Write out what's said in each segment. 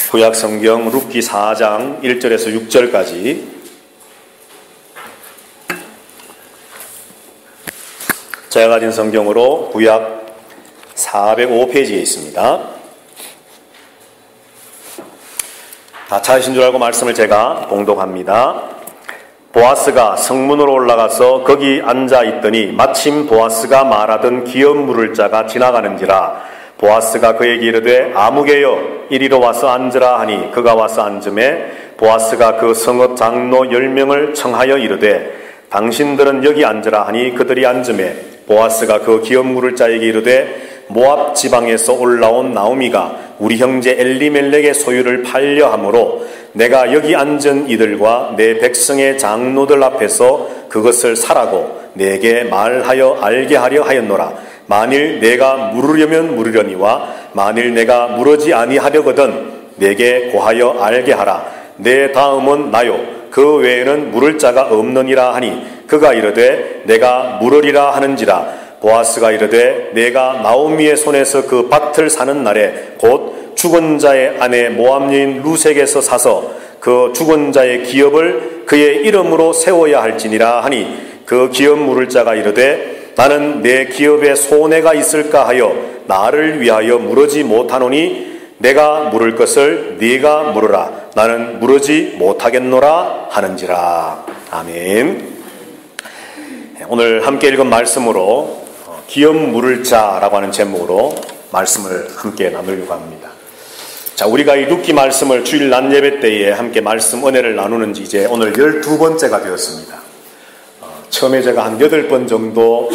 구약성경 룻기 4장 1절에서 6절까지 제가 가진 성경으로 구약 405페이지에 있습니다. 다 찾으신 줄 알고 말씀을 제가 봉독합니다. 보아스가 성문으로 올라가서 거기 앉아 있더니 마침 보아스가 말하던 기업 물을 자가 지나가는지라. 보아스가 그에게 이르되 아무개여 이리로 와서 앉으라 하니 그가 와서 앉음에 보아스가 그 성읍 장로 10명을 청하여 이르되 당신들은 여기 앉으라 하니 그들이 앉음에 보아스가 그 기업 물을 자에게 이르되 모압 지방에서 올라온 나오미가 우리 형제 엘리멜렉의 소유를 팔려 하므로 내가 여기 앉은 이들과 내 백성의 장로들 앞에서 그것을 사라고 내게 말하여 알게 하려 하였노라. 만일 내가 물으려면 물으려니와 만일 내가 물으지 아니하려거든 내게 고하여 알게 하라. 내 다음은 나요 그 외에는 물을 자가 없느니라 하니 그가 이르되 내가 물으리라 하는지라. 보아스가 이르되 내가 나오미의 손에서 그 밭을 사는 날에 곧 죽은 자의 아내 모압 여인 루색에서 사서 그 죽은 자의 기업을 그의 이름으로 세워야 할지니라 하니 그 기업 물을 자가 이르되 나는 내 기업에 손해가 있을까 하여 나를 위하여 물으지 못하노니 내가 물을 것을 네가 물으라. 나는 물으지 못하겠노라 하는지라. 아멘. 오늘 함께 읽은 말씀으로 기업 물을 자라고 하는 제목으로 말씀을 함께 나누려고 합니다. 자, 우리가 이 룻기 말씀을 주일 낮 예배 때에 함께 말씀 은혜를 나누는 지 이제 오늘 12번째가 되었습니다. 처음에 제가 한 8번 정도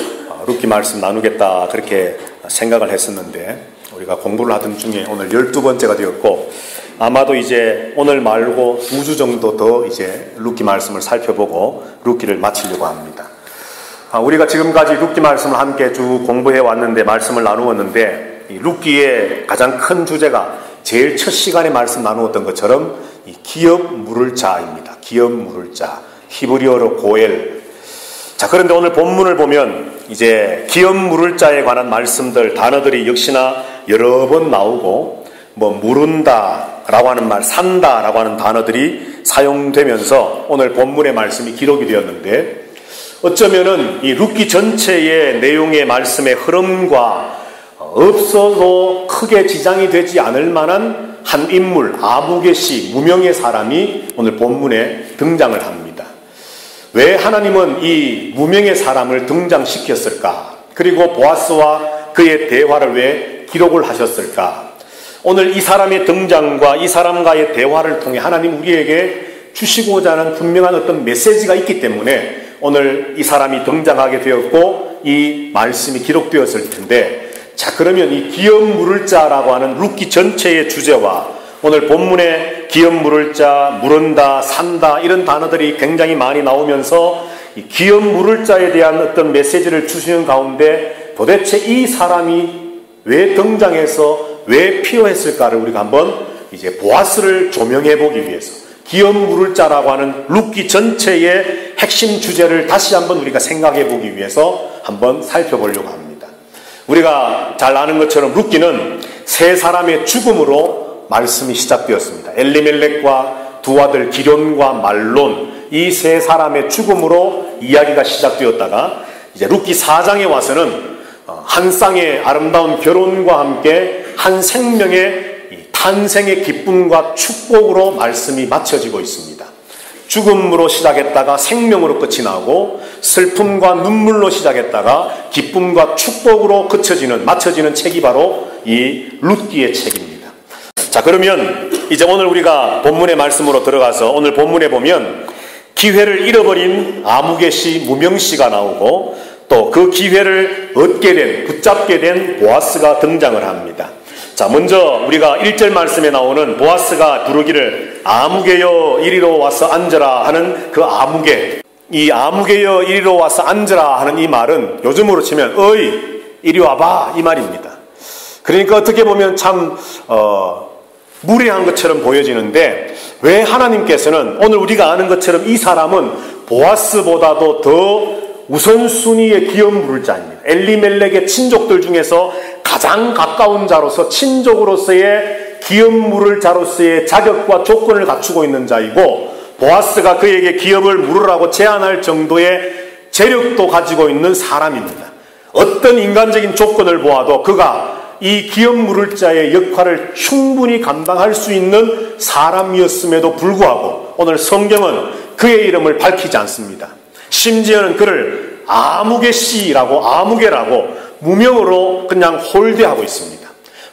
룻기 말씀 나누겠다 그렇게 생각을 했었는데 우리가 공부를 하던 중에 오늘 12번째가 되었고 아마도 이제 오늘 말고 2주 정도 더 이제 룻기 말씀을 살펴보고 룻기를 마치려고 합니다. 우리가 지금까지 룻기 말씀을 함께 쭉 공부해 왔는데 말씀을 나누었는데 이 룻기의 가장 큰 주제가 제일 첫 시간에 말씀 나누었던 것처럼 이 기업 물을 자입니다. 기업 물을 자, 히브리어로 고엘. 자, 그런데 오늘 본문을 보면 이제 기업 물을 자에 관한 말씀들, 단어들이 역시나 여러 번 나오고 물은다라고 하는 말, 산다라고 하는 단어들이 사용되면서 오늘 본문의 말씀이 기록이 되었는데 어쩌면은 이 룻기 전체의 내용의 말씀의 흐름과 없어도 크게 지장이 되지 않을 만한 한 인물, 아무개시, 무명의 사람이 오늘 본문에 등장을 합니다. 왜 하나님은 이 무명의 사람을 등장시켰을까? 그리고 보아스와 그의 대화를 왜 기록을 하셨을까? 오늘 이 사람의 등장과 이 사람과의 대화를 통해 하나님 우리에게 주시고자 하는 분명한 어떤 메시지가 있기 때문에 오늘 이 사람이 등장하게 되었고 이 말씀이 기록되었을 텐데 자, 그러면 이 기업 물을 자라고 하는 룻기 전체의 주제와 오늘 본문에 기업 물을 자, 물은다, 산다 이런 단어들이 굉장히 많이 나오면서 이 기업 물을 자에 대한 어떤 메시지를 주시는 가운데 도대체 이 사람이 왜 등장해서 왜 필요했을까를 우리가 한번 이제 보아스를 조명해 보기 위해서 기업 물을 자라고 하는 룻기 전체의 핵심 주제를 다시 한번 우리가 생각해 보기 위해서 한번 살펴보려고 합니다. 우리가 잘 아는 것처럼 룻기는 세 사람의 죽음으로 말씀이 시작되었습니다. 엘리멜렉과 두 아들 기럐과 말론 이 세 사람의 죽음으로 이야기가 시작되었다가 이제 룻기 4장에 와서는 한 쌍의 아름다운 결혼과 함께 한 생명의 탄생의 기쁨과 축복으로 말씀이 맞춰지고 있습니다. 죽음으로 시작했다가 생명으로 끝이 나고 슬픔과 눈물로 시작했다가 기쁨과 축복으로 맞춰지는 책이 바로 이 룻기의 책입니다. 자, 그러면 이제 오늘 우리가 본문의 말씀으로 들어가서 오늘 본문에 보면 기회를 잃어버린 아무개시 무명씨가 나오고 또 그 기회를 붙잡게 된 보아스가 등장을 합니다. 자, 먼저 우리가 1절 말씀에 나오는 보아스가 부르기를 아무개여 이리로 와서 앉으라 하는 그 아무개, 이 아무개여 이리로 와서 앉으라 하는 이 말은 요즘으로 치면 어이 이리 와봐 이 말입니다. 그러니까 어떻게 보면 참 무례한 것처럼 보여지는데 왜 하나님께서는 오늘 우리가 아는 것처럼 이 사람은 보아스보다도 더 우선순위의 기업 물을 자입니다. 엘리멜렉의 친족들 중에서 가장 가까운 자로서 친족으로서의 기업 물을 자로서의 자격과 조건을 갖추고 있는 자이고 보아스가 그에게 기업을 물으라고 제안할 정도의 재력도 가지고 있는 사람입니다. 어떤 인간적인 조건을 보아도 그가 이 기업 물을 자의 역할을 충분히 감당할 수 있는 사람이었음에도 불구하고 오늘 성경은 그의 이름을 밝히지 않습니다. 심지어는 그를 아무개라고 무명으로 그냥 홀대하고 있습니다.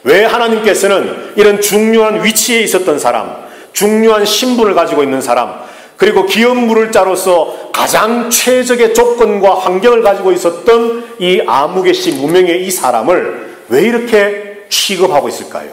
왜 하나님께서는 이런 중요한 위치에 있었던 사람, 중요한 신분을 가지고 있는 사람, 그리고 기업 물을 자로서 가장 최적의 조건과 환경을 가지고 있었던 이 아무개씨 무명의 이 사람을 왜 이렇게 취급하고 있을까요?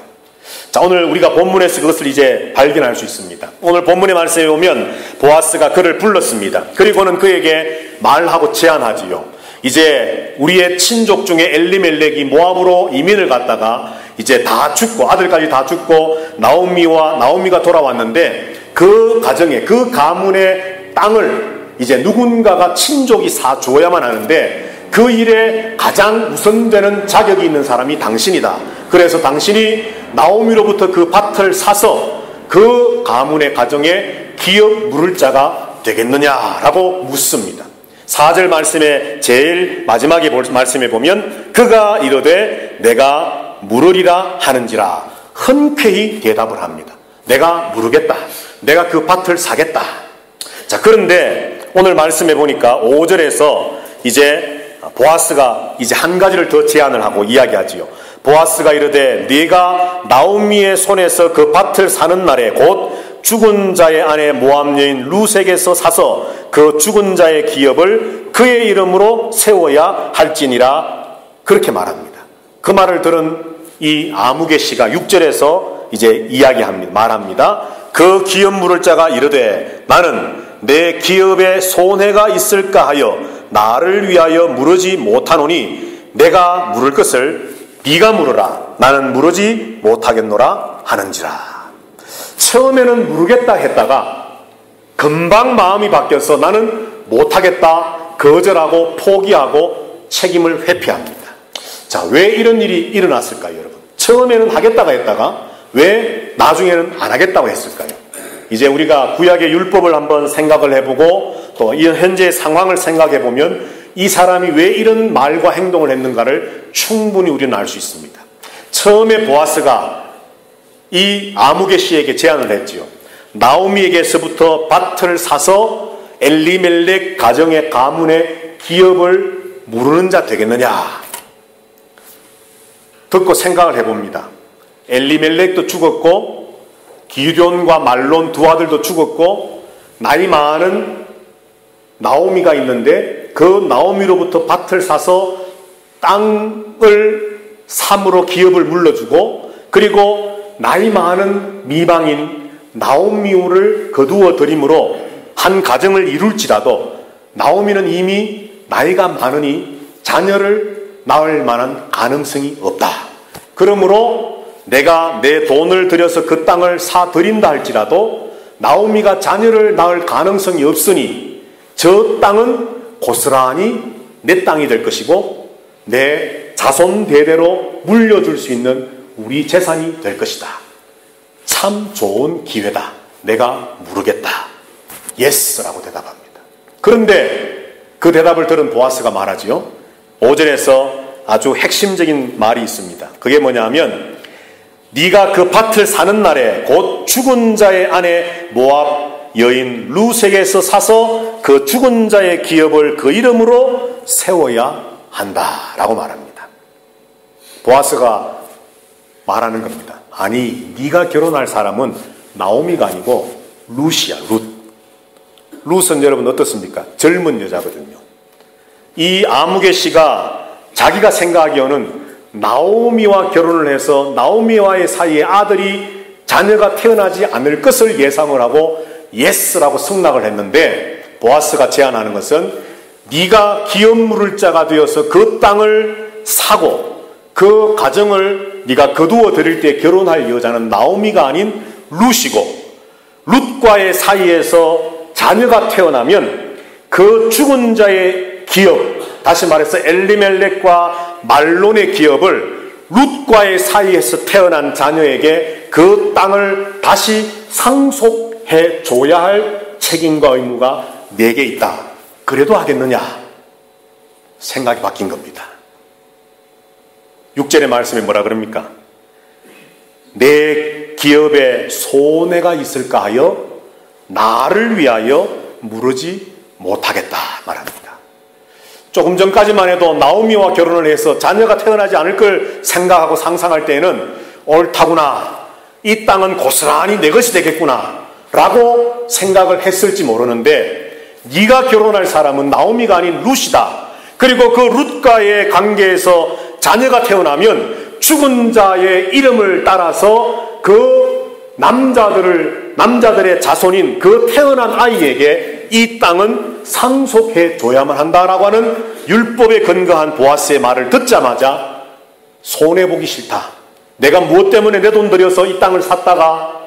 자, 오늘 우리가 본문에서 그것을 이제 발견할 수 있습니다. 오늘 본문의 말씀에 보면 보아스가 그를 불렀습니다. 그리고는 그에게 말하고 제안하지요. 이제 우리의 친족 중에 엘리멜렉이 모압으로 이민을 갔다가 이제 다 죽고 아들까지 다 죽고 나오미가 돌아왔는데 그 가정에 그 가문의 땅을 이제 누군가가 친족이 사줘야만 하는데 그 일에 가장 우선되는 자격이 있는 사람이 당신이다. 그래서 당신이 나오미로부터 그 밭을 사서 그 가문의 가정에 기업 물을 자가 되겠느냐라고 묻습니다. 4절 말씀에 제일 마지막에 말씀에 보면 그가 이르되 내가 물으리라 하는지라 흔쾌히 대답을 합니다. 내가 물으겠다. 내가 그 밭을 사겠다. 자, 그런데 오늘 말씀해 보니까 5절에서 이제 보아스가 이제 한 가지를 더 제안을 하고 이야기하지요. 보아스가 이르되 네가 나오미의 손에서 그 밭을 사는 날에 곧 죽은 자의 아내 모압 여인 룻에게서 사서 그 죽은 자의 기업을 그의 이름으로 세워야 할지니라 그렇게 말합니다. 그 말을 들은 이 아무개 씨가 6절에서 이제 이야기합니다. 말합니다. 그 기업 물을 자가 이르되 나는 내 기업에 손해가 있을까 하여 나를 위하여 물으지 못하노니 내가 물을 것을 네가 물으라. 나는 물으지 못하겠노라 하는지라. 처음에는 물으겠다 했다가 금방 마음이 바뀌어서 나는 못하겠다 거절하고 포기하고 책임을 회피합니다. 자, 왜 이런 일이 일어났을까요, 여러분? 처음에는 하겠다가 했다가 왜 나중에는 안 하겠다고 했을까요? 이제 우리가 구약의 율법을 한번 생각을 해보고 또 이 현재의 상황을 생각해 보면 이 사람이 왜 이런 말과 행동을 했는가를 충분히 우리는 알 수 있습니다. 처음에 보아스가 이 아무개 씨에게 제안을 했지요. 나오미에게서부터 밭을 사서 엘리멜렉 가정의 가문의 기업을 물으는 자 되겠느냐. 듣고 생각을 해봅니다. 엘리멜렉도 죽었고 기럨과 말론 두 아들도 죽었고 나이 많은 나오미가 있는데 그 나오미로부터 밭을 사서 땅을 삼으로 기업을 물러주고 그리고 나이 많은 미방인 나오미를 거두어 들임으로 한 가정을 이룰지라도 나오미는 이미 나이가 많으니 자녀를 낳을 만한 가능성이 없다. 그러므로 내가 내 돈을 들여서 그 땅을 사들인다 할지라도 나오미가 자녀를 낳을 가능성이 없으니 저 땅은 고스란히 내 땅이 될 것이고 내 자손 대대로 물려줄 수 있는 우리 재산이 될 것이다. 참 좋은 기회다. 내가 물으겠다. 예스라고 대답합니다. 그런데 그 대답을 들은 보아스가 말하지요. 5절에서 아주 핵심적인 말이 있습니다. 그게 뭐냐면 네가 그 밭을 사는 날에 곧 죽은 자의 아내 모압 여인 룻에게서 사서 그 죽은 자의 기업을 그 이름으로 세워야 한다라고 말합니다. 보아스가 말하는 겁니다. 아니, 네가 결혼할 사람은 나오미가 아니고 룻이야. 룻은 여러분 어떻습니까? 젊은 여자거든요. 이 아무개 씨가 자기가 생각하기에는 나오미와 결혼을 해서 나오미와의 사이에 아들이 자녀가 태어나지 않을 것을 예상을 하고 예스라고 승낙을 했는데 보아스가 제안하는 것은 네가 기업 물을 자가 되어서 그 땅을 사고 그 가정을 네가 거두어 드릴 때 결혼할 여자는 나오미가 아닌 룻이고 룻과의 사이에서 자녀가 태어나면 그 죽은 자의 기업, 다시 말해서 엘리멜렉과 말론의 기업을 룻과의 사이에서 태어난 자녀에게 그 땅을 다시 상속해 줘야 할 책임과 의무가 내게 있다. 그래도 하겠느냐? 생각이 바뀐 겁니다. 6절의 말씀에 뭐라 그럽니까? 내 기업에 손해가 있을까 하여 나를 위하여 무르지 못하겠다 말합니다. 조금 전까지만 해도 나오미와 결혼을 해서 자녀가 태어나지 않을 걸 생각하고 상상할 때에는 옳다구나, 이 땅은 고스란히 내 것이 되겠구나 라고 생각을 했을지 모르는데, 네가 결혼할 사람은 나오미가 아닌 룻이다. 그리고 그 룻과의 관계에서 자녀가 태어나면 죽은 자의 이름을 따라서 그 남자들의 자손인 그 태어난 아이에게 이 땅은 상속해 줘야만 한다라고 하는 율법에 근거한 보아스의 말을 듣자마자 손해보기 싫다. 내가 무엇 때문에 내 돈 들여서 이 땅을 샀다가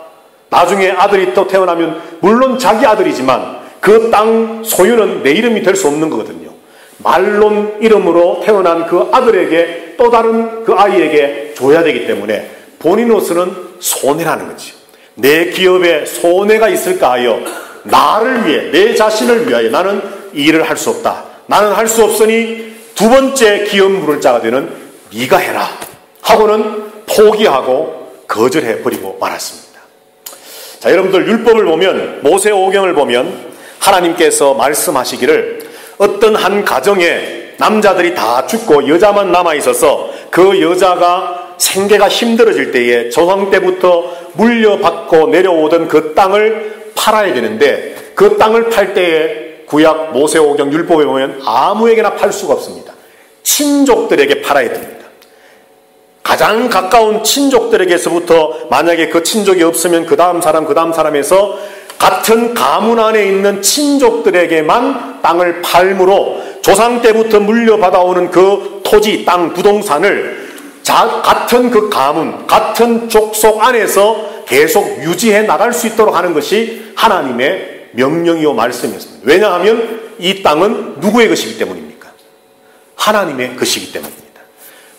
나중에 아들이 또 태어나면 물론 자기 아들이지만 그 땅 소유는 내 이름이 될 수 없는 거거든요. 말론 이름으로 태어난 그 아들에게 또 다른 그 아이에게 줘야 되기 때문에 본인으로서는 손해라는 거지. 내 기업에 손해가 있을까 하여 나를 위해, 내 자신을 위하여 나는 이 일을 할 수 없다. 나는 할 수 없으니 두 번째 기업 물을 자가 되는 네가 해라 하고는 포기하고 거절해버리고 말았습니다. 자, 여러분들 율법을 보면, 모세오경을 보면 하나님께서 말씀하시기를 어떤 한 가정에 남자들이 다 죽고 여자만 남아있어서 그 여자가 생계가 힘들어질 때에 조상 때부터 물려받고 내려오던 그 땅을 팔아야 되는데, 그 땅을 팔 때에 구약 모세오경 율법에 보면 아무에게나 팔 수가 없습니다. 친족들에게 팔아야 됩니다. 가장 가까운 친족들에게서부터, 만약에 그 친족이 없으면 그 다음 사람에서 같은 가문 안에 있는 친족들에게만 땅을 팔므로 조상 때부터 물려받아오는 그 토지, 땅, 부동산을 같은 그 가문, 같은 족속 안에서 계속 유지해 나갈 수 있도록 하는 것이 하나님의 명령이요 말씀이었습니다. 왜냐하면 이 땅은 누구의 것이기 때문입니까? 하나님의 것이기 때문입니다.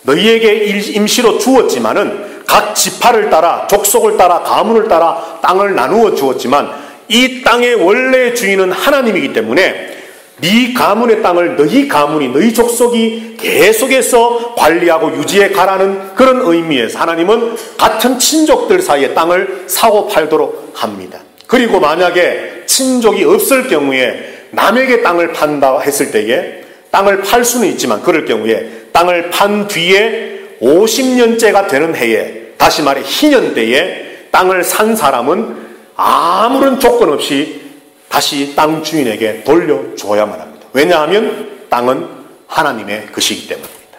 너희에게 임시로 주었지만은 각 지파를 따라, 족속을 따라, 가문을 따라 땅을 나누어 주었지만 이 땅의 원래 주인은 하나님이기 때문에 네 가문의 땅을 너희 가문이, 너희 족속이 계속해서 관리하고 유지해 가라는 그런 의미에서 하나님은 같은 친족들 사이에 땅을 사고 팔도록 합니다. 그리고 만약에 친족이 없을 경우에 남에게 땅을 판다 했을 때에 땅을 팔 수는 있지만, 그럴 경우에 땅을 판 뒤에 50년째가 되는 해에, 다시 말해 희년때에 땅을 산 사람은 아무런 조건 없이 다시 땅 주인에게 돌려줘야만 합니다. 왜냐하면 땅은 하나님의 것이기 때문입니다.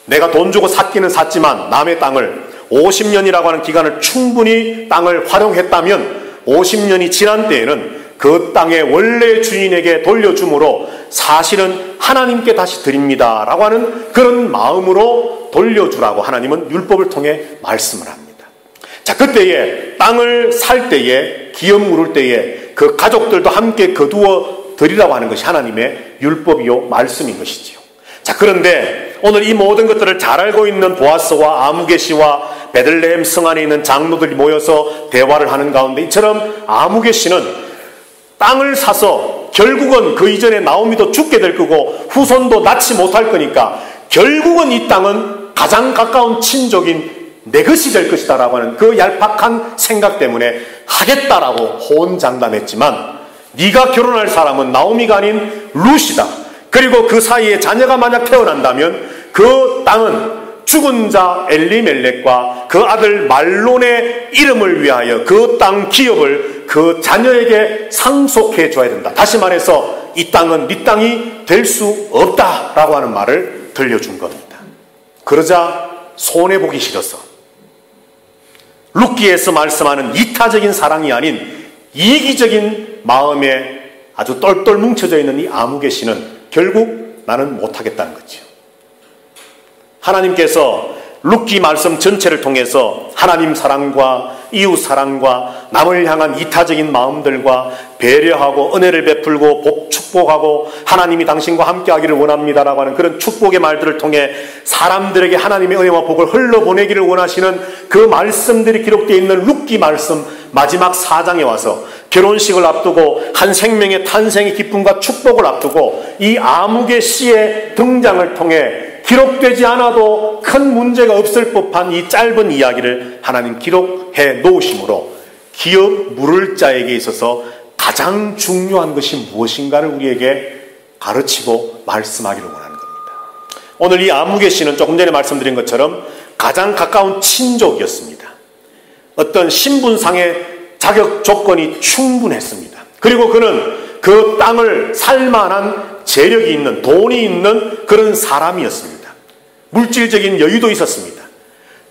내가 돈 주고 샀기는 샀지만 남의 땅을 50년이라고 하는 기간을 충분히 땅을 활용했다면 50년이 지난 때에는 그 땅의 원래 주인에게 돌려줌으로 사실은 하나님께 다시 드립니다 라고 하는 그런 마음으로 돌려주라고 하나님은 율법을 통해 말씀을 합니다. 자, 그때에 땅을 살 때에, 기업 물을 때에 그 가족들도 함께 거두어 드리라고 하는 것이 하나님의 율법이요 말씀인 것이지요. 자, 그런데 오늘 이 모든 것들을 잘 알고 있는 보아스와 아무개시와 베들레헴 성 안에 있는 장로들이 모여서 대화를 하는 가운데 이처럼 아무개시는 땅을 사서 결국은 그 이전에 나오미도 죽게 될 거고 후손도 낳지 못할 거니까 결국은 이 땅은 가장 가까운 친족인 내 것이 될 것이다 라고 하는 그 얄팍한 생각 때문에 하겠다라고 호언장담했지만, 네가 결혼할 사람은 나오미가 아닌 룻이다. 그리고 그 사이에 자녀가 만약 태어난다면 그 땅은 죽은 자 엘리멜렉과 그 아들 말론의 이름을 위하여 그 땅 기업을 그 자녀에게 상속해 줘야 된다. 다시 말해서 이 땅은 네 땅이 될 수 없다라고 하는 말을 들려준 겁니다. 그러자 손해보기 싫어서 룻기에서 말씀하는 이타적인 사랑이 아닌 이기적인 마음에 아주 똘똘 뭉쳐져 있는 이 아무개시는 결국 나는 못하겠다는 거죠. 하나님께서 룻기 말씀 전체를 통해서 하나님 사랑과 이웃 사랑과 남을 향한 이타적인 마음들과 배려하고 은혜를 베풀고 축복하고 하나님이 당신과 함께 하기를 원합니다라고 하는 그런 축복의 말들을 통해 사람들에게 하나님의 은혜와 복을 흘러보내기를 원하시는 그 말씀들이 기록되어 있는 룻기 말씀 마지막 4장에 와서 결혼식을 앞두고 한 생명의 탄생의 기쁨과 축복을 앞두고 이 아무개 씨의 등장을 통해 기록되지 않아도 큰 문제가 없을 법한 이 짧은 이야기를 하나님 기록해 놓으심으로 기업 물을 자에게 있어서 가장 중요한 것이 무엇인가를 우리에게 가르치고 말씀하기를 원하는 겁니다. 오늘 이 아무개 씨는 조금 전에 말씀드린 것처럼 가장 가까운 친족이었습니다. 어떤 신분상의 자격 조건이 충분했습니다. 그리고 그는 그 땅을 살만한 재력이 있는, 돈이 있는 그런 사람이었습니다. 물질적인 여유도 있었습니다.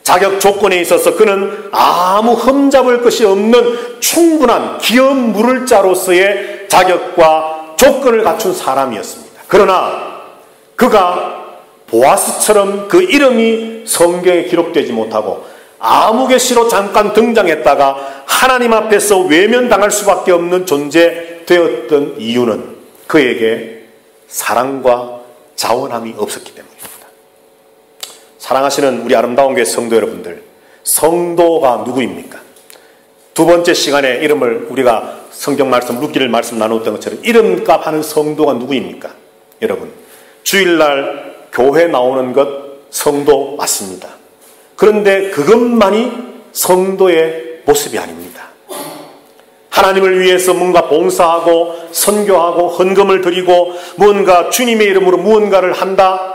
자격 조건에 있어서 그는 아무 흠잡을 것이 없는 충분한 기업 물을 자로서의 자격과 조건을 갖춘 사람이었습니다. 그러나 그가 보아스처럼 그 이름이 성경에 기록되지 못하고 아무개시로 잠깐 등장했다가 하나님 앞에서 외면당할 수밖에 없는 존재되었던 이유는 그에게 사랑과 자원함이 없었기 때문입니다. 사랑하시는 우리 아름다운 교회 성도 여러분들, 성도가 누구입니까? 두 번째 시간에 이름을 우리가 성경 말씀, 룻기를 말씀 나눴던 것처럼 이름값 하는 성도가 누구입니까? 여러분, 주일날 교회 나오는 것 성도 맞습니다. 그런데 그것만이 성도의 모습이 아닙니다. 하나님을 위해서 뭔가 봉사하고 선교하고 헌금을 드리고 무언가 주님의 이름으로 무언가를 한다,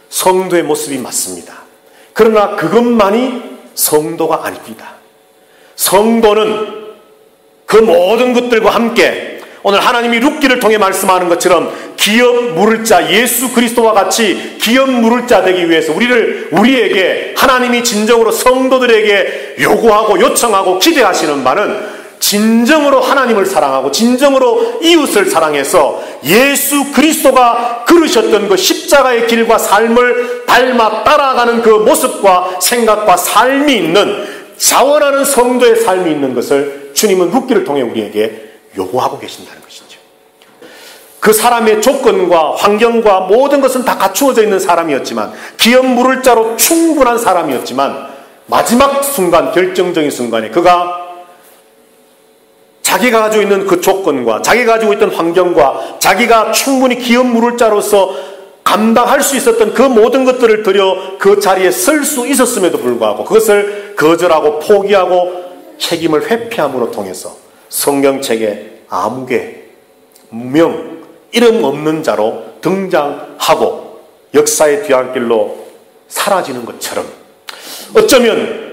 성도의 모습이 맞습니다. 그러나 그것만이 성도가 아닙니다. 성도는 그 모든 것들과 함께 오늘 하나님이 룻기를 통해 말씀하는 것처럼 기업 물을 자 예수 그리스도와 같이 기업 물을 자 되기 위해서 우리에게 하나님이 진정으로 성도들에게 요구하고 요청하고 기대하시는 바는 진정으로 하나님을 사랑하고 진정으로 이웃을 사랑해서 예수 그리스도가 걸으셨던 그 십자가의 길과 삶을 닮아 따라가는 그 모습과 생각과 삶이 있는 자원하는 성도의 삶이 있는 것을 주님은 룻기를 통해 우리에게 요구하고 계신다는 것이죠. 그 사람의 조건과 환경과 모든 것은 다 갖추어져 있는 사람이었지만 기업 물을 자로 충분한 사람이었지만 마지막 순간, 결정적인 순간에 그가 자기가 가지고 있는 그 조건과 자기가 가지고 있던 환경과 자기가 충분히 기업 물을 자로서 감당할 수 있었던 그 모든 것들을 들여 그 자리에 설 수 있었음에도 불구하고 그것을 거절하고 포기하고 책임을 회피함으로 통해서 성경책에 아무개, 무명, 이름 없는 자로 등장하고 역사의 뒤안길로 사라지는 것처럼 어쩌면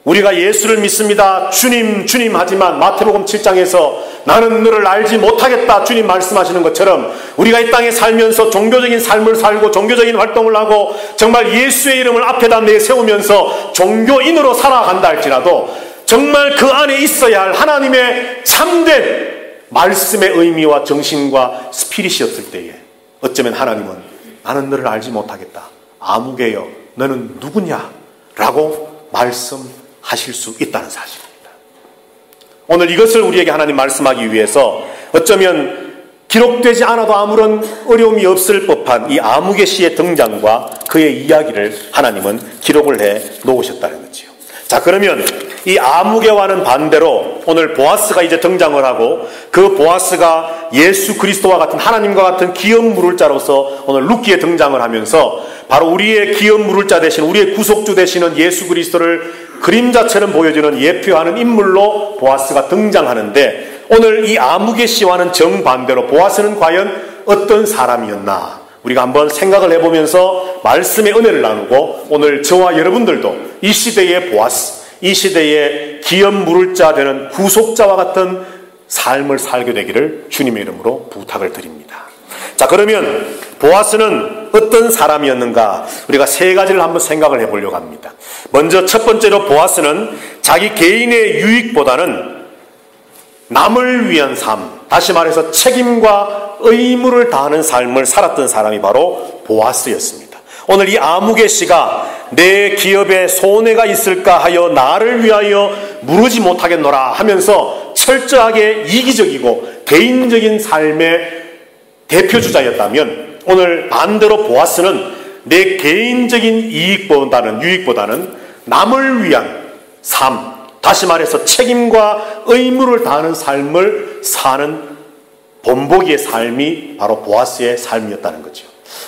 우리가 예수를 믿습니다. 주님, 주님 하지만 마태복음 7장에서 나는 너를 알지 못하겠다 주님 말씀하시는 것처럼 우리가 이 땅에 살면서 종교적인 삶을 살고 종교적인 활동을 하고 정말 예수의 이름을 앞에다 내세우면서 종교인으로 살아간다 할지라도 정말 그 안에 있어야 할 하나님의 참된 말씀의 의미와 정신과 스피릿이 없을 때에 어쩌면 하나님은 나는 너를 알지 못하겠다. 아무개여 너는 누구냐? 라고 말씀하실 수 있다는 사실입니다. 오늘 이것을 우리에게 하나님 말씀하기 위해서 어쩌면 기록되지 않아도 아무런 어려움이 없을 법한 이 아무개 씨의 등장과 그의 이야기를 하나님은 기록을 해 놓으셨다는 거지요. 자, 그러면 이 아무개와는 반대로 오늘 보아스가 이제 등장을 하고 그 보아스가 예수 그리스도와 같은 하나님과 같은 기업 물을 자로서 오늘 룻기에 등장을 하면서 바로 우리의 기업 물을 자 되신 우리의 구속주 되시는 예수 그리스도를 그림자처럼 보여주는 예표하는 인물로 보아스가 등장하는데 오늘 이 아무개 씨와는 정반대로 보아스는 과연 어떤 사람이었나 우리가 한번 생각을 해보면서 말씀의 은혜를 나누고 오늘 저와 여러분들도 이 시대의 보아스, 이 시대의 기업 물을 자 되는 구속자와 같은 삶을 살게 되기를 주님의 이름으로 부탁을 드립니다. 자, 그러면 보아스는 어떤 사람이었는가 우리가 세 가지를 한번 생각을 해보려고 합니다. 먼저 첫 번째로 보아스는 자기 개인의 유익보다는 남을 위한 삶, 다시 말해서 책임과 의무를 다하는 삶을 살았던 사람이 바로 보아스였습니다. 오늘 이 아무개 씨가 내 기업에 손해가 있을까 하여 나를 위하여 무르지 못하겠노라 하면서 철저하게 이기적이고 개인적인 삶의 대표주자였다면 오늘 반대로 보아스는 내 개인적인 유익보다는 남을 위한 삶, 다시 말해서 책임과 의무를 다하는 삶을 사는 본보기의 삶이 바로 보아스의 삶이었다는 거죠.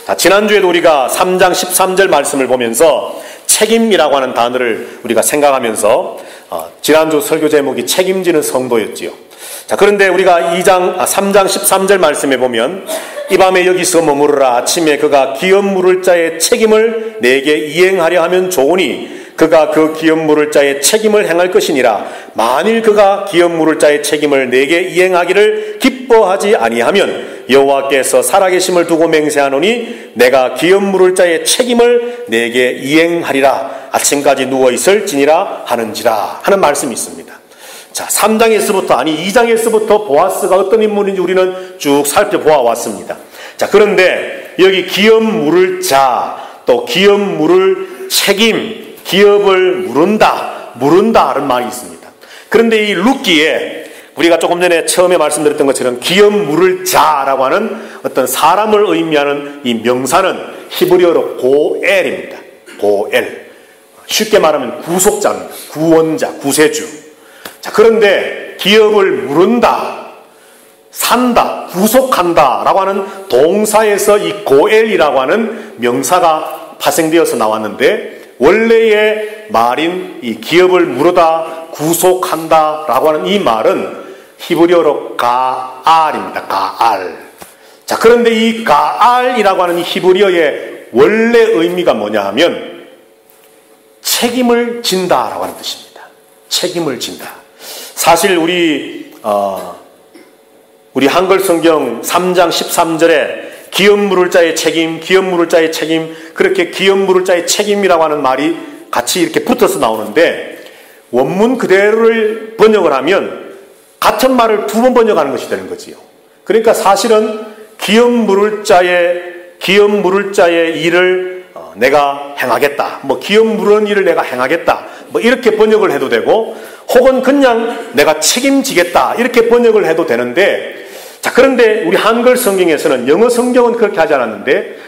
자, 지난주에도 우리가 3장 13절 말씀을 보면서 책임이라고 하는 단어를 우리가 생각하면서 지난주 설교 제목이 책임지는 성도였지요. 자, 그런데 우리가 3장 13절 말씀에 보면 이 밤에 여기서 머무르라. 아침에 그가 기업 물을 자의 책임을 내게 이행하려 하면 좋으니 그가 그 기업 물을 자의 책임을 행할 것이니라. 만일 그가 기업 물을 자의 책임을 내게 이행하기를 기뻐하지 아니하면 여호와께서 살아계심을 두고 맹세하노니 내가 기업 물을 자의 책임을 내게 이행하리라. 아침까지 누워있을지니라 하는지라 하는 말씀이 있습니다. 자, 3장에서부터 2장에서부터 보아스가 어떤 인물인지 우리는 쭉 살펴보아 왔습니다. 자, 그런데 여기 기업 물을 자, 또 기업 물을 책임, 기업을 물은다 하는 말이 있습니다. 그런데 이 룻기에 우리가 조금 전에 처음에 말씀드렸던 것처럼 기업 물을 자라고 하는 어떤 사람을 의미하는 이 명사는 히브리어로 고엘입니다. 고엘. 쉽게 말하면 구속자입니다. 구원자, 구세주. 자, 그런데 기업을 물은다, 산다, 구속한다 라고 하는 동사에서 이 고엘이라고 하는 명사가 파생되어서 나왔는데 원래의 말인 이 기업을 물으다, 구속한다 라고 하는 이 말은 히브리어로 가알입니다. 가알. 자, 그런데 이 가알이라고 하는 이 히브리어의 원래 의미가 뭐냐 하면 책임을 진다라고 하는 뜻입니다. 책임을 진다. 사실 우리 한글 성경 3장 13절에 기업 물을 자의 책임, 기업 물을 자의 책임, 그렇게 기업 물을 자의 책임이라고 하는 말이 같이 이렇게 붙어서 나오는데 원문 그대로를 번역을 하면 같은 말을 두 번 번역하는 것이 되는 거지요. 그러니까 사실은 기업 물을 자의 일을 내가 행하겠다. 기업 물은 일을 내가 행하겠다. 이렇게 번역을 해도 되고 혹은 그냥 내가 책임지겠다. 이렇게 번역을 해도 되는데 자, 그런데 우리 한글 성경에서는 영어 성경은 그렇게 하지 않았는데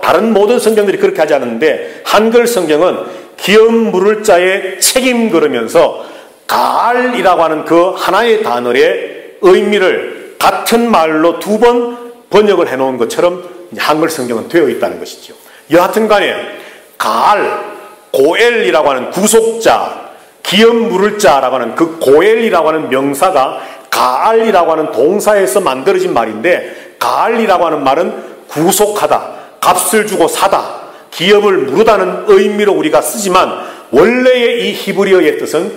다른 모든 성경들이 그렇게 하지 않았는데 한글 성경은 기업 물을 자의 책임 그러면서 가알이라고 하는 그 하나의 단어의 의미를 같은 말로 두 번 번역을 해놓은 것처럼 한글 성경은 되어 있다는 것이죠. 여하튼 간에 가알, 고엘이라고 하는 구속자, 기업 물을 자라고 하는 그 고엘이라고 하는 명사가 가알이라고 하는 동사에서 만들어진 말인데 가알이라고 하는 말은 구속하다, 값을 주고 사다, 기업을 물으다는 의미로 우리가 쓰지만 원래의 이 히브리어의 뜻은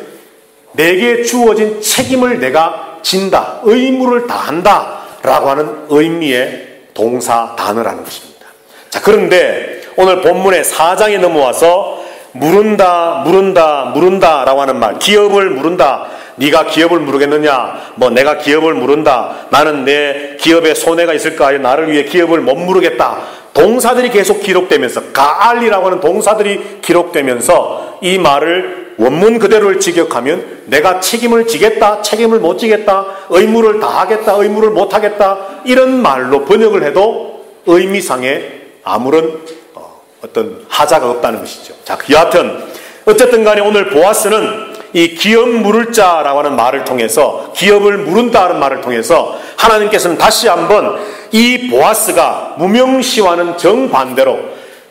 내게 주어진 책임을 내가 진다, 의무를 다한다 라고 하는 의미의 동사 단어라는 것입니다. 자, 그런데 오늘 본문의 4장에 넘어와서 물은다 라고 하는 말, 기업을 물은다, 네가 기업을 물으겠느냐, 내가 기업을 물은다, 나는 내 기업에 손해가 있을까 하여 나를 위해 기업을 못 물으겠다, 동사들이 계속 기록되면서 가알이라고 하는 동사들이 기록되면서 이 말을 원문 그대로를 직역하면 내가 책임을 지겠다, 책임을 못 지겠다, 의무를 다하겠다, 의무를 못하겠다 이런 말로 번역을 해도 의미상에 아무런 어떤 하자가 없다는 것이죠. 자, 여하튼 어쨌든 간에 오늘 보아스는 이 기업 물을 자라고 하는 말을 통해서 기업을 물은다는 말을 통해서 하나님께서는 다시 한번 이 보아스가 무명시와는 정반대로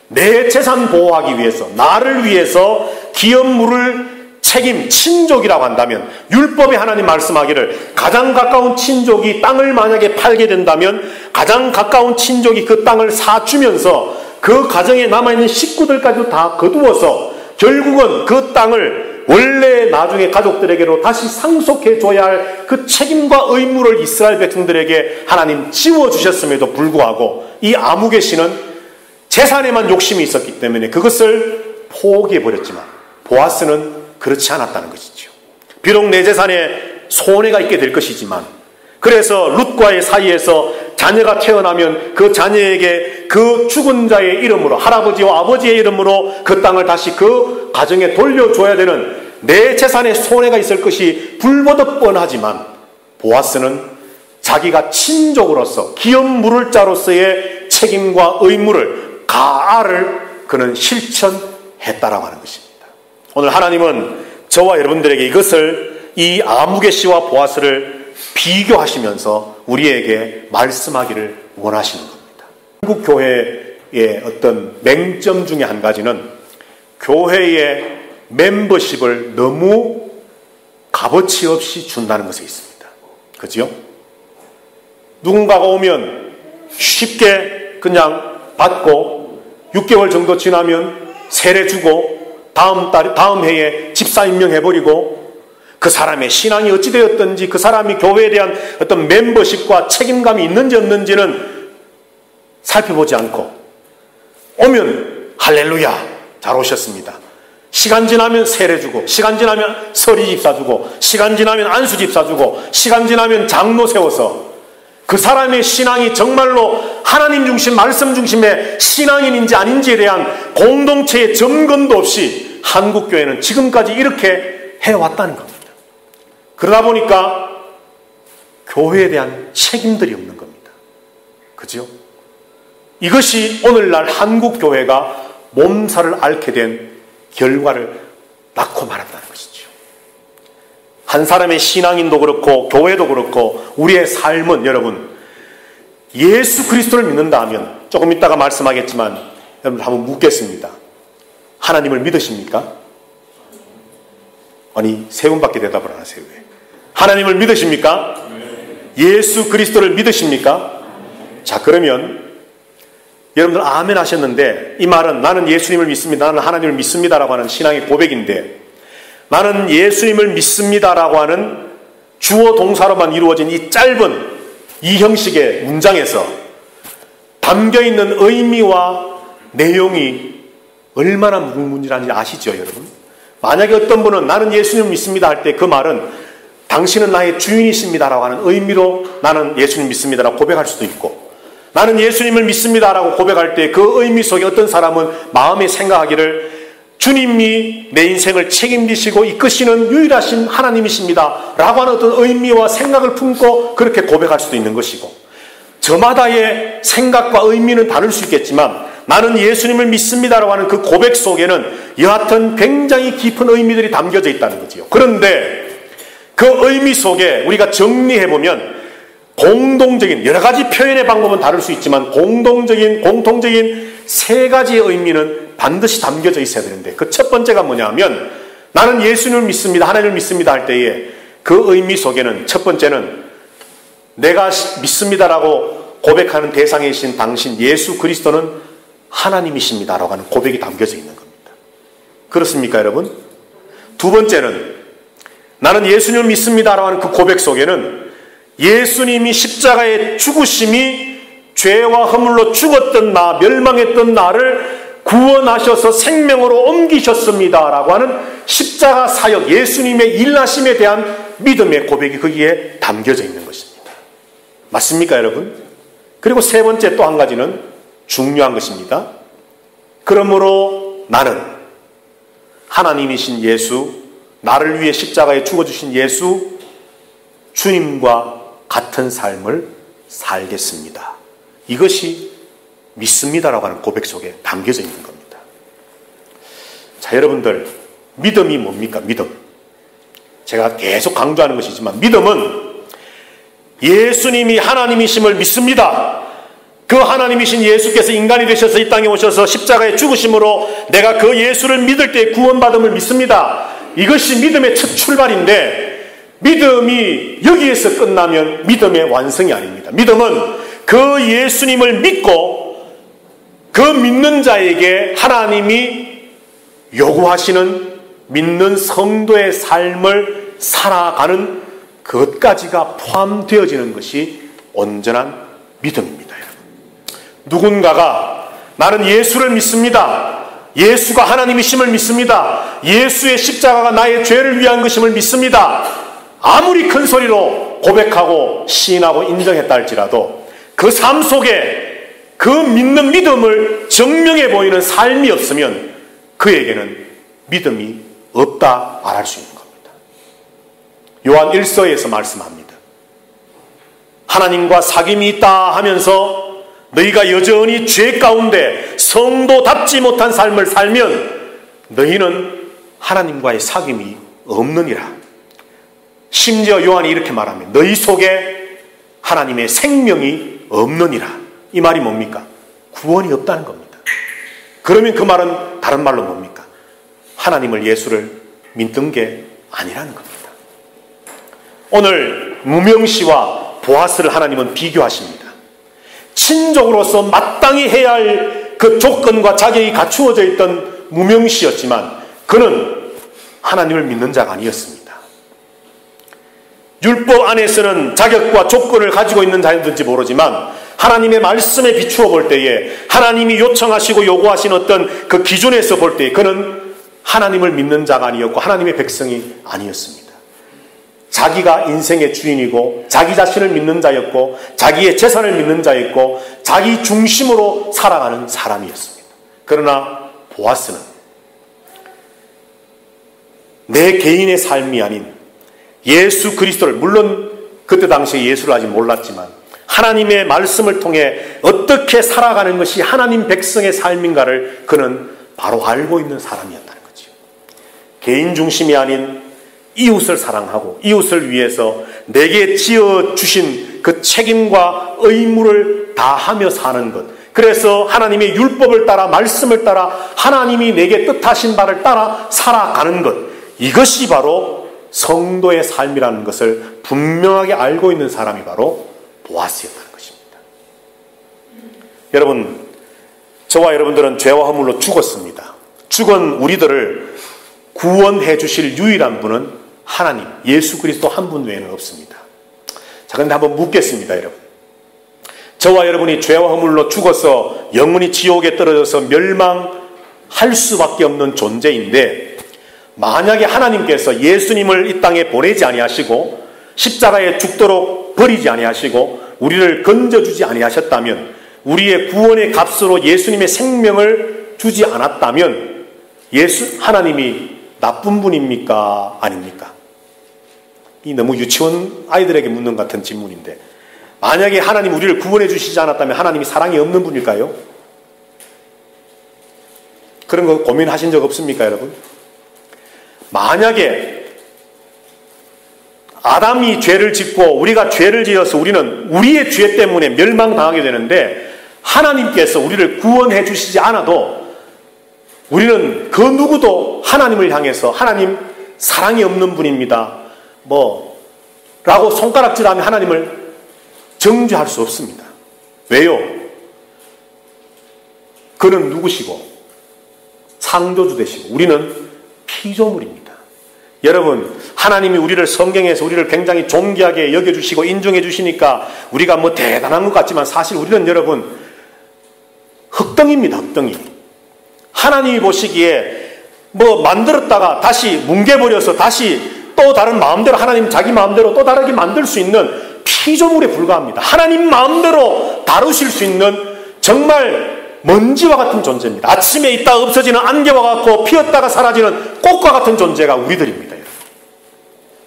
내 재산 보호하기 위해서 나를 위해서 기업 물을 책임, 친족이라고 한다면 율법에 하나님 말씀하기를 가장 가까운 친족이 땅을 만약에 팔게 된다면 가장 가까운 친족이 그 땅을 사주면서 그 가정에 남아있는 식구들까지도 다 거두어서 결국은 그 땅을 원래 나중에 가족들에게로 다시 상속해줘야 할 그 책임과 의무를 이스라엘 백성들에게 하나님 지워주셨음에도 불구하고 이 아무개 씨는 재산에만 욕심이 있었기 때문에 그것을 포기해버렸지만 보아스는 그렇지 않았다는 것이죠. 비록 내 재산에 손해가 있게 될 것이지만 그래서 룻과의 사이에서 자녀가 태어나면 그 자녀에게 그 죽은 자의 이름으로 할아버지와 아버지의 이름으로 그 땅을 다시 그 가정에 돌려줘야 되는 내 재산에 손해가 있을 것이 불보듯 뻔하지만 보아스는 자기가 친족으로서 기업 물을 자로서의 책임과 의무를 가아를 그는 실천했다라고 하는 것입니다. 오늘 하나님은 저와 여러분들에게 이것을 이 아무개 씨와 보아스를 비교하시면서 우리에게 말씀하기를 원하시는 겁니다. 한국 교회의 어떤 맹점 중에 한 가지는 교회의 멤버십을 너무 값어치 없이 준다는 것에 있습니다. 그죠? 누군가가 오면 쉽게 그냥 받고 6개월 정도 지나면 세례 주고 다음 해에 집사 임명해버리고 그 사람의 신앙이 어찌 되었든지 그 사람이 교회에 대한 어떤 멤버십과 책임감이 있는지 없는지는 살펴보지 않고 오면 할렐루야 잘 오셨습니다. 시간 지나면 세례 주고 시간 지나면 서리 집사 주고 시간 지나면 안수 집사 주고 시간 지나면 장로 세워서 그 사람의 신앙이 정말로 하나님 중심 말씀 중심의 신앙인인지 아닌지에 대한 공동체의 점검도 없이 한국교회는 지금까지 이렇게 해왔다는 겁니다. 그러다 보니까 교회에 대한 책임들이 없는 겁니다. 그죠? 이것이 오늘날 한국교회가 몸살을 앓게 된 결과를 낳고 말았다는 것이죠. 한 사람의 신앙인도 그렇고 교회도 그렇고 우리의 삶은 여러분 예수 그리스도를 믿는다 하면 조금 이따가 말씀하겠지만 여러분 한번 묻겠습니다. 하나님을 믿으십니까? 아니 세 분밖에 대답을 안 하세요. 왜? 하나님을 믿으십니까? 예수 그리스도를 믿으십니까? 자 그러면 여러분들 아멘 하셨는데 이 말은 나는 예수님을 믿습니다. 나는 하나님을 믿습니다라고 하는 신앙의 고백인데 나는 예수님을 믿습니다라고 하는 주어 동사로만 이루어진 이 짧은 이 형식의 문장에서 담겨있는 의미와 내용이 얼마나 무궁무진한지 아시죠 여러분? 만약에 어떤 분은 나는 예수님을 믿습니다 할 때 그 말은 당신은 나의 주인이십니다라고 하는 의미로 나는 예수님 믿습니다라고 고백할 수도 있고 나는 예수님을 믿습니다라고 고백할 때 그 의미 속에 어떤 사람은 마음에 생각하기를 주님이 내 인생을 책임지시고 이끄시는 유일하신 하나님이십니다 라고 하는 어떤 의미와 생각을 품고 그렇게 고백할 수도 있는 것이고 저마다의 생각과 의미는 다를 수 있겠지만 나는 예수님을 믿습니다라고 하는 그 고백 속에는 여하튼 굉장히 깊은 의미들이 담겨져 있다는 거지요. 그런데 그 의미 속에 우리가 정리해보면 공동적인 여러 가지 표현의 방법은 다를 수 있지만 공통적인 세 가지의 의미는 반드시 담겨져 있어야 되는데 그 첫 번째가 뭐냐면 나는 예수님을 믿습니다 하나님을 믿습니다 할 때에 그 의미 속에는 첫 번째는 내가 믿습니다라고 고백하는 대상이신 당신 예수 그리스도는 하나님이십니다라고 하는 고백이 담겨져 있는 겁니다. 그렇습니까 여러분? 두 번째는 나는 예수님을 믿습니다라고 하는 그 고백 속에는 예수님이 십자가의 죽으심이 죄와 허물로 죽었던 나, 멸망했던 나를 구원하셔서 생명으로 옮기셨습니다라고 하는 십자가 사역, 예수님의 일하심에 대한 믿음의 고백이 거기에 담겨져 있는 것입니다. 맞습니까 여러분? 그리고 세 번째 또 한 가지는 중요한 것입니다. 그러므로 나는 하나님이신 예수, 나를 위해 십자가에 죽어주신 예수, 주님과 같은 삶을 살겠습니다. 이것이 믿습니다라고 하는 고백 속에 담겨져 있는 겁니다. 자, 여러분들 믿음이 뭡니까? 믿음. 제가 계속 강조하는 것이지만 믿음은 예수님이 하나님이심을 믿습니다. 그 하나님이신 예수께서 인간이 되셔서 이 땅에 오셔서 십자가에 죽으심으로 내가 그 예수를 믿을 때 구원받음을 믿습니다. 이것이 믿음의 첫 출발인데 믿음이 여기에서 끝나면 믿음의 완성이 아닙니다. 믿음은 그 예수님을 믿고 그 믿는 자에게 하나님이 요구하시는 믿는 성도의 삶을 살아가는 그것까지가 포함되어지는 것이 온전한 믿음입니다. 누군가가 나는 예수를 믿습니다. 예수가 하나님이심을 믿습니다. 예수의 십자가가 나의 죄를 위한 것임을 믿습니다. 아무리 큰 소리로 고백하고 시인하고 인정했다 할지라도 그 삶 속에 그 믿는 믿음을 증명해 보이는 삶이 없으면 그에게는 믿음이 없다 말할 수 있는 겁니다. 요한 1서에서 말씀합니다. 하나님과 사귐이 있다 하면서 너희가 여전히 죄 가운데 성도답지 못한 삶을 살면 너희는 하나님과의 사귐이 없느니라. 심지어 요한이 이렇게 말합니다. 너희 속에 하나님의 생명이 없느니라. 이 말이 뭡니까? 구원이 없다는 겁니다. 그러면 그 말은 다른 말로 뭡니까? 하나님을, 예수를 믿는 게 아니라는 겁니다. 오늘 무명시와 보아스를 하나님은 비교하십니다. 친족으로서 마땅히 해야 할 그 조건과 자격이 갖추어져 있던 무명시였지만 그는 하나님을 믿는 자가 아니었습니다. 율법 안에서는 자격과 조건을 가지고 있는 자였는지 모르지만 하나님의 말씀에 비추어 볼 때에 하나님이 요청하시고 요구하신 어떤 그 기준에서 볼 때에 그는 하나님을 믿는 자가 아니었고 하나님의 백성이 아니었습니다. 자기가 인생의 주인이고 자기 자신을 믿는 자였고 자기의 재산을 믿는 자였고 자기 중심으로 살아가는 사람이었습니다. 그러나 보아스는 내 개인의 삶이 아닌 예수 그리스도를, 물론 그때 당시에 예수를 아직 몰랐지만 하나님의 말씀을 통해 어떻게 살아가는 것이 하나님 백성의 삶인가를 그는 바로 알고 있는 사람이었다는 거죠. 개인 중심이 아닌 이웃을 사랑하고 이웃을 위해서 내게 지어주신 그 책임과 의무를 다하며 사는 것. 그래서 하나님의 율법을 따라, 말씀을 따라 하나님이 내게 뜻하신 바를 따라 살아가는 것. 이것이 바로 성도의 삶이라는 것을 분명하게 알고 있는 사람이 바로 보아스였다는 것입니다. 여러분, 저와 여러분들은 죄와 허물로 죽었습니다. 죽은 우리들을 구원해 주실 유일한 분은 하나님, 예수 그리스도 한 분 외에는 없습니다. 자, 그런데 한번 묻겠습니다, 여러분. 저와 여러분이 죄와 허물로 죽어서 영원히 지옥에 떨어져서 멸망할 수밖에 없는 존재인데 만약에 하나님께서 예수님을 이 땅에 보내지 아니하시고 십자가에 죽도록 버리지 아니하시고 우리를 건져주지 아니하셨다면, 우리의 구원의 값으로 예수님의 생명을 주지 않았다면 하나님이 나쁜 분입니까? 아닙니까? 이 너무 유치원 아이들에게 묻는 같은 질문인데, 만약에 하나님 우리를 구원해 주시지 않았다면 하나님이 사랑이 없는 분일까요? 그런 거 고민하신 적 없습니까, 여러분? 만약에 아담이 죄를 짓고 우리가 죄를 지어서 우리는 우리의 죄 때문에 멸망당하게 되는데 하나님께서 우리를 구원해 주시지 않아도 우리는 그 누구도 하나님을 향해서 하나님 사랑이 없는 분입니다, 라고 손가락질하며 하나님을 정죄할 수 없습니다. 왜요? 그는 누구시고 창조주 되시고 우리는 피조물입니다. 여러분, 하나님이 우리를 성경에서 우리를 굉장히 존귀하게 여겨주시고 인정해 주시니까 우리가 대단한 것 같지만 사실 우리는 여러분 흙덩이입니다. 흙덩이. 하나님이 보시기에 만들었다가 다시 뭉개버려서 다시 또 다른 마음대로, 하나님 자기 마음대로 또 다르게 만들 수 있는 피조물에 불과합니다. 하나님 마음대로 다루실 수 있는 정말 먼지와 같은 존재입니다. 아침에 있다가 없어지는 안개와 같고 피었다가 사라지는 꽃과 같은 존재가 우리들입니다.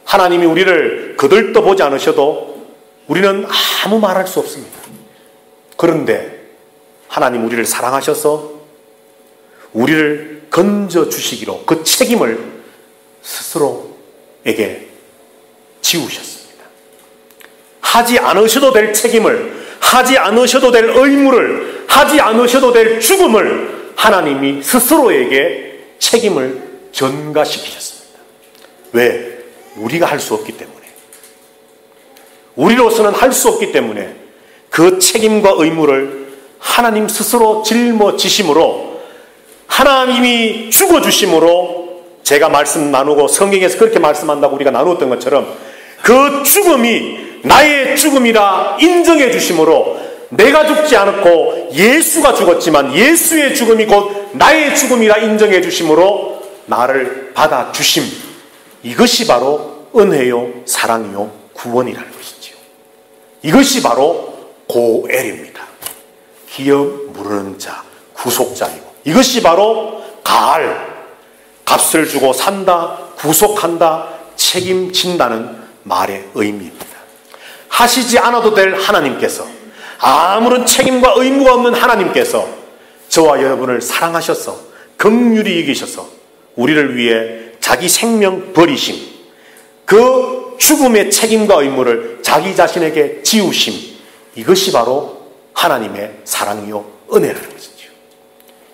하나님이 우리를 거들떠 보지 않으셔도 우리는 아무 말할 수 없습니다. 그런데 하나님 우리를 사랑하셔서 우리를 건져주시기로 그 책임을 스스로에게 지우셨습니다. 하지 않으셔도 될 책임을, 하지 않으셔도 될 의무를, 하지 않으셔도 될 죽음을 하나님이 스스로에게 책임을 전가시키셨습니다. 왜? 우리가 할 수 없기 때문에. 우리로서는 할 수 없기 때문에 그 책임과 의무를 하나님 스스로 짊어지심으로, 하나님이 죽어주심으로, 제가 말씀 나누고 성경에서 그렇게 말씀한다고 우리가 나누었던 것처럼 그 죽음이 나의 죽음이라 인정해 주심으로 내가 죽지 않았고 예수가 죽었지만 예수의 죽음이 곧 나의 죽음이라 인정해 주심으로 나를 받아주심, 이것이 바로 은혜요 사랑이요 구원이라는 것이지요. 이것이 바로 고엘입니다. 기업 무르는 자, 구속자이고, 이것이 바로 가알, 값을 주고 산다, 구속한다, 책임진다는 말의 의미입니다. 하시지 않아도 될 하나님께서, 아무런 책임과 의무가 없는 하나님께서 저와 여러분을 사랑하셔서 긍휼히 여기셔서 우리를 위해 자기 생명 버리심, 그 죽음의 책임과 의무를 자기 자신에게 지우심, 이것이 바로 하나님의 사랑이요 은혜라는 것이죠.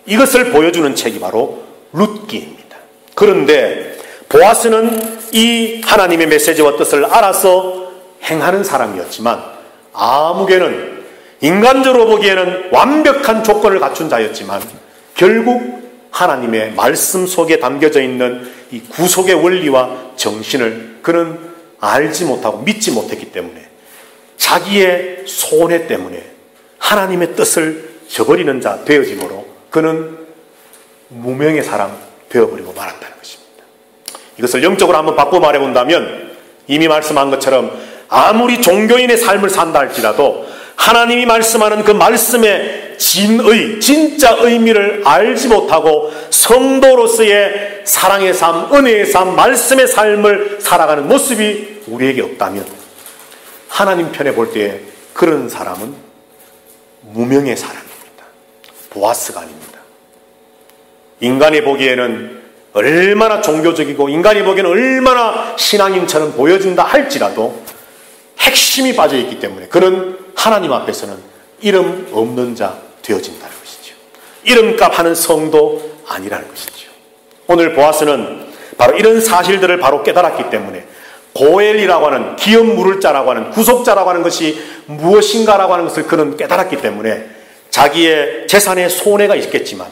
이것을 보여주는 책이 바로 룻기입니다. 그런데 보아스는 이 하나님의 메시지와 뜻을 알아서 행하는 사람이었지만, 아무개는 인간적으로 보기에는 완벽한 조건을 갖춘 자였지만 결국 하나님의 말씀 속에 담겨져 있는 이 구속의 원리와 정신을 그는 알지 못하고 믿지 못했기 때문에 자기의 손해 때문에 하나님의 뜻을 저버리는 자 되어짐으로 그는 무명의 사람 되어버리고 말았다는 것입니다. 이것을 영적으로 한번 바꿔 말해본다면, 이미 말씀한 것처럼 아무리 종교인의 삶을 산다 할지라도 하나님이 말씀하는 그 말씀의 진의, 진짜 의미를 알지 못하고 성도로서의 사랑의 삶, 은혜의 삶, 말씀의 삶을 살아가는 모습이 우리에게 없다면 하나님 편에 볼 때에 그런 사람은 무명의 사람입니다. 보아스가 아닙니다. 인간이 보기에는 얼마나 종교적이고 인간이 보기에는 얼마나 신앙인처럼 보여진다 할지라도 핵심이 빠져있기 때문에 그는 하나님 앞에서는 이름 없는 자 되어진다는 것이죠. 이름값 하는 성도 아니라는 것이죠. 오늘 보아스는 바로 이런 사실들을 바로 깨달았기 때문에 고엘이라고 하는 기업 물을 자라고 하는 구속자라고 하는 것이 무엇인가라고 하는 것을 그는 깨달았기 때문에 자기의 재산에 손해가 있겠지만,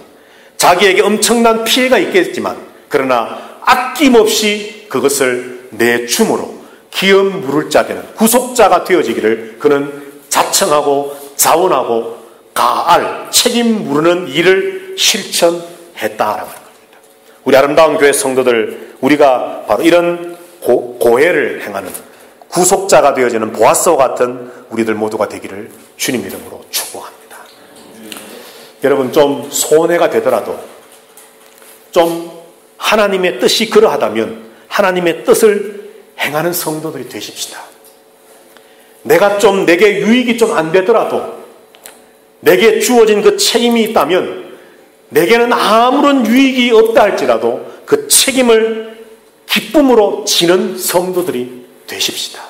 자기에게 엄청난 피해가 있겠지만, 그러나 아낌없이 그것을 내줌으로 기업 물을 자 되는 구속자가 되어지기를 그는 자청하고 자원하고 가알, 책임 물는 일을 실천했다라고 하는 겁니다. 우리 아름다운 교회 성도들, 우리가 바로 이런 고해를 행하는 구속자가 되어지는 보아스와 같은 우리들 모두가 되기를 주님 이름으로 축복합니다. 여러분, 좀 손해가 되더라도 좀 하나님의 뜻이 그러하다면 하나님의 뜻을 행하는 성도들이 되십시다. 내게 유익이 좀 안 되더라도, 내게 주어진 그 책임이 있다면, 내게는 아무런 유익이 없다 할지라도 그 책임을 기쁨으로 지는 성도들이 되십시다.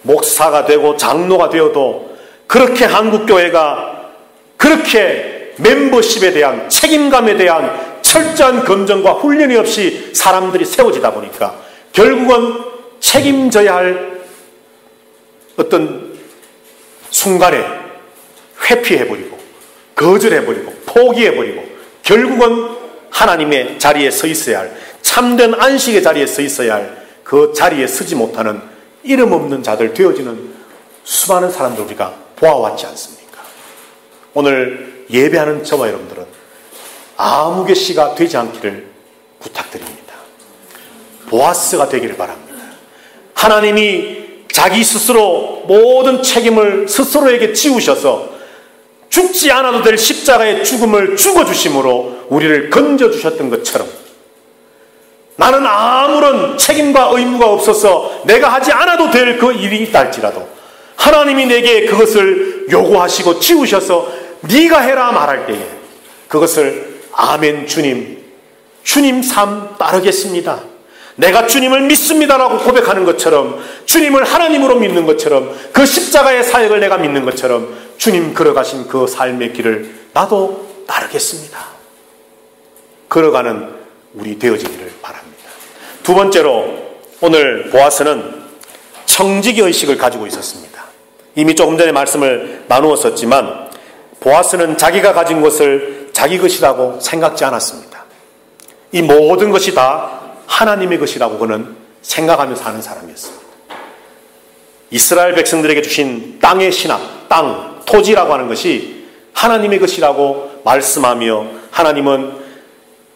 목사가 되고 장로가 되어도 그렇게 한국교회가 그렇게 멤버십에 대한 책임감에 대한 철저한 검증과 훈련이 없이 사람들이 세워지다 보니까 결국은 책임져야 할 어떤 순간에 회피해버리고 거절해버리고 포기해버리고 결국은 하나님의 자리에 서 있어야 할, 참된 안식의 자리에 서 있어야 할 그 자리에 서지 못하는 이름 없는 자들 되어지는 수많은 사람들 우리가 보아왔지 않습니까? 오늘 예배하는 저와 여러분들은 아무개 씨가 되지 않기를 부탁드립니다. 보아스가 되기를 바랍니다. 하나님이 자기 스스로 모든 책임을 스스로에게 지우셔서 죽지 않아도 될 십자가의 죽음을 죽어주심으로 우리를 건져주셨던 것처럼, 나는 아무런 책임과 의무가 없어서 내가 하지 않아도 될 그 일이 있다 할지라도 하나님이 내게 그것을 요구하시고 지우셔서 네가 해라 말할 때에 그것을 아멘 주님 삶 따르겠습니다, 내가 주님을 믿습니다라고 고백하는 것처럼, 주님을 하나님으로 믿는 것처럼, 그 십자가의 사역을 내가 믿는 것처럼 주님 걸어가신 그 삶의 길을 나도 따르겠습니다, 걸어가는 우리 되어지기를 바랍니다. 두 번째로, 오늘 보아스는 청지기 의식을 가지고 있었습니다. 이미 조금 전에 말씀을 나누었었지만 보아스는 자기가 가진 것을 자기 것이라고 생각지 않았습니다. 이 모든 것이 다 하나님의 것이라고 그는 생각하며 사는 사람이었습니다. 이스라엘 백성들에게 주신 땅의 신학, 땅, 토지라고 하는 것이 하나님의 것이라고 말씀하며, 하나님은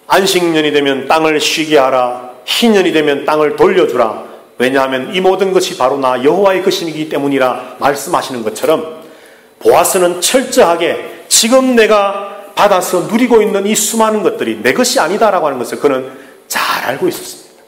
안식년이 되면 땅을 쉬게 하라, 희년이 되면 땅을 돌려주라, 왜냐하면 이 모든 것이 바로 나 여호와의 것이기 때문이라 말씀하시는 것처럼 보아스는 철저하게 지금 내가 받아서 누리고 있는 이 수많은 것들이 내 것이 아니다라고 하는 것을 그는 잘 알고 있었습니다.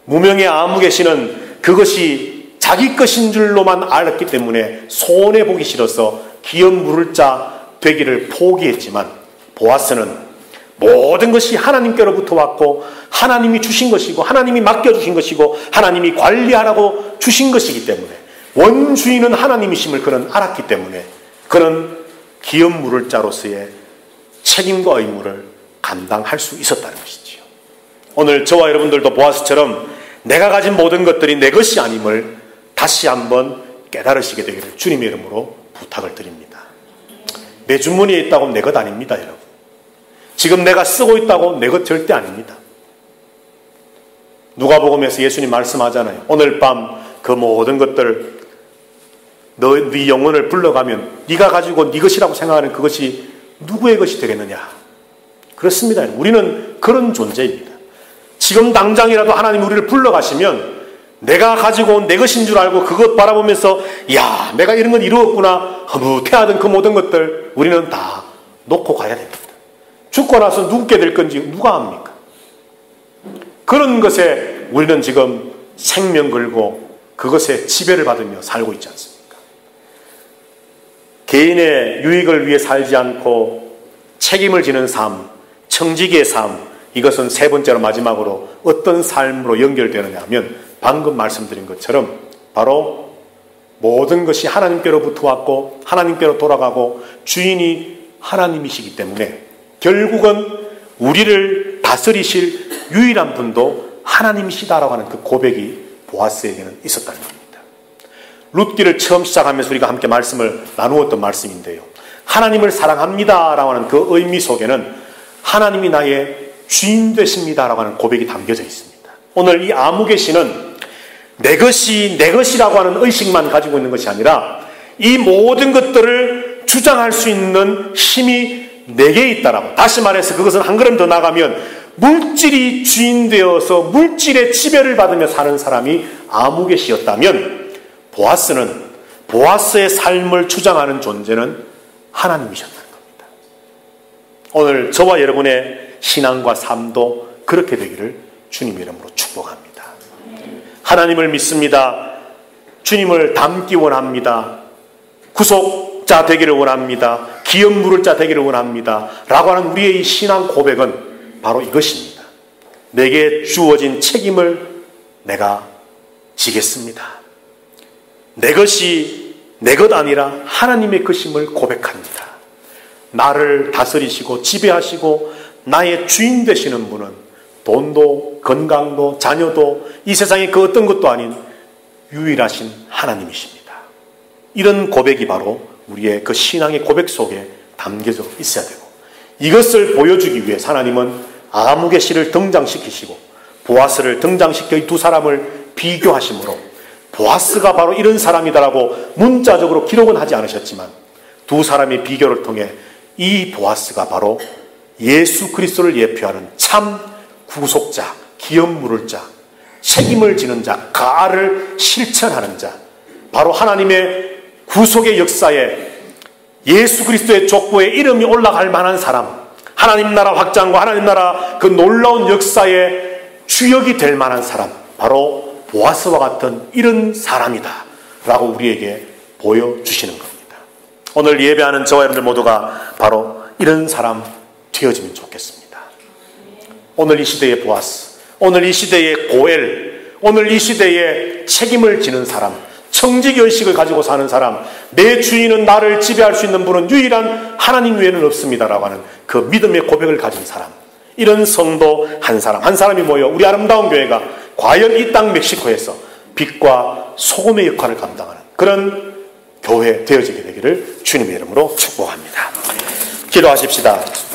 무명의 아무개 씨는 그것이 자기 것인 줄로만 알았기 때문에 손해보기 싫어서 기업 물을 자 되기를 포기했지만, 보아스는 모든 것이 하나님께로부터 왔고 하나님이 주신 것이고 하나님이 맡겨주신 것이고 하나님이 관리하라고 주신 것이기 때문에, 원주인은 하나님이심을 그는 알았기 때문에 그는 기업 물을 자로서의 책임과 의무를 감당할 수 있었다는 것이지요. 오늘 저와 여러분들도 보아스처럼 내가 가진 모든 것들이 내 것이 아님을 다시 한번 깨달으시게 되기를 주님의 이름으로 부탁을 드립니다. 내 주머니에 있다고 내 것 아닙니다, 여러분. 지금 내가 쓰고 있다고 내 것 절대 아닙니다. 누가복음에서 예수님 말씀하잖아요. 오늘 밤 그 모든 것들 네 영혼을 불러가면 네가 가지고 네 것이라고 생각하는 그것이 누구의 것이 되겠느냐. 그렇습니다. 우리는 그런 존재입니다. 지금 당장이라도 하나님 우리를 불러가시면 내가 가지고 온 내 것인 줄 알고 그것 바라보면서 야, 내가 이런 건 이루었구나 허무태하던 그 모든 것들 우리는 다 놓고 가야 됩니다. 죽고 나서 누구게 될 건지 누가 압니까? 그런 것에 우리는 지금 생명 걸고 그것에 지배를 받으며 살고 있지 않습니까? 개인의 유익을 위해 살지 않고 책임을 지는 삶, 청지기의 삶, 이것은 세 번째로 마지막으로 어떤 삶으로 연결되느냐 하면 방금 말씀드린 것처럼 바로 모든 것이 하나님께로부터 왔고 하나님께로 돌아가고 주인이 하나님이시기 때문에 결국은 우리를 다스리실 유일한 분도 하나님이시다라고 하는 그 고백이 보아스에게는 있었다는 겁니다. 룻기를 처음 시작하면서 우리가 함께 말씀을 나누었던 말씀인데요. 하나님을 사랑합니다라고 하는 그 의미 속에는 하나님이 나의 주인 되십니다라고 하는 고백이 담겨져 있습니다. 오늘 이 아무개 시는 내 것이 내 것이라고 하는 의식만 가지고 있는 것이 아니라 이 모든 것들을 주장할 수 있는 힘이 내게 있다라고, 다시 말해서 그것은 한 걸음 더 나가면 물질이 주인 되어서 물질의 지배를 받으며 사는 사람이 아무개시였다면 보아스는 보아스의 삶을 주장하는 존재는 하나님이셨다는 겁니다. 오늘 저와 여러분의 신앙과 삶도 그렇게 되기를 주님의 이름으로 축복합니다. 하나님을 믿습니다. 주님을 닮기 원합니다. 구속자 되기를 원합니다. 기업 물을 자 되기를 원합니다. 라고 하는 우리의 이 신앙 고백은 바로 이것입니다. 내게 주어진 책임을 내가 지겠습니다. 내 것이 내 것 아니라 하나님의 것임을 고백합니다. 나를 다스리시고 지배하시고 나의 주인 되시는 분은 돈도 건강도 자녀도 이 세상의 그 어떤 것도 아닌 유일하신 하나님이십니다. 이런 고백이 바로 우리의 그 신앙의 고백 속에 담겨져 있어야 되고, 이것을 보여주기 위해 하나님은 아무개시를 등장시키시고 보아스를 등장시켜 이 두 사람을 비교하심으로 보아스가 바로 이런 사람이다라고 문자적으로 기록은 하지 않으셨지만 두 사람의 비교를 통해 이 보아스가 바로 예수 그리스도를 예표하는 참 구속자, 기업 물을 자, 책임을 지는 자, 가를 실천하는 자, 바로 하나님의 구속의 역사에 예수 그리스도의 족보에 이름이 올라갈 만한 사람, 하나님 나라 확장과 하나님 나라 그 놀라운 역사의 주역이 될 만한 사람, 바로 보아스와 같은 이런 사람이다 라고 우리에게 보여주시는 겁니다. 오늘 예배하는 저와 여러분들 모두가 바로 이런 사람 되어지면 좋겠습니다. 오늘 이 시대의 보아스, 오늘 이 시대의 고엘, 오늘 이 시대의 책임을 지는 사람, 청지기의식을 가지고 사는 사람, 내 주인은 나를 지배할 수 있는 분은 유일한 하나님 외에는 없습니다라고 하는 그 믿음의 고백을 가진 사람, 이런 성도 한 사람, 한 사람이 모여 우리 아름다운 교회가 과연 이 땅 멕시코에서 빛과 소금의 역할을 감당하는 그런 교회 되어지게 되기를 주님의 이름으로 축복합니다. 기도하십시다.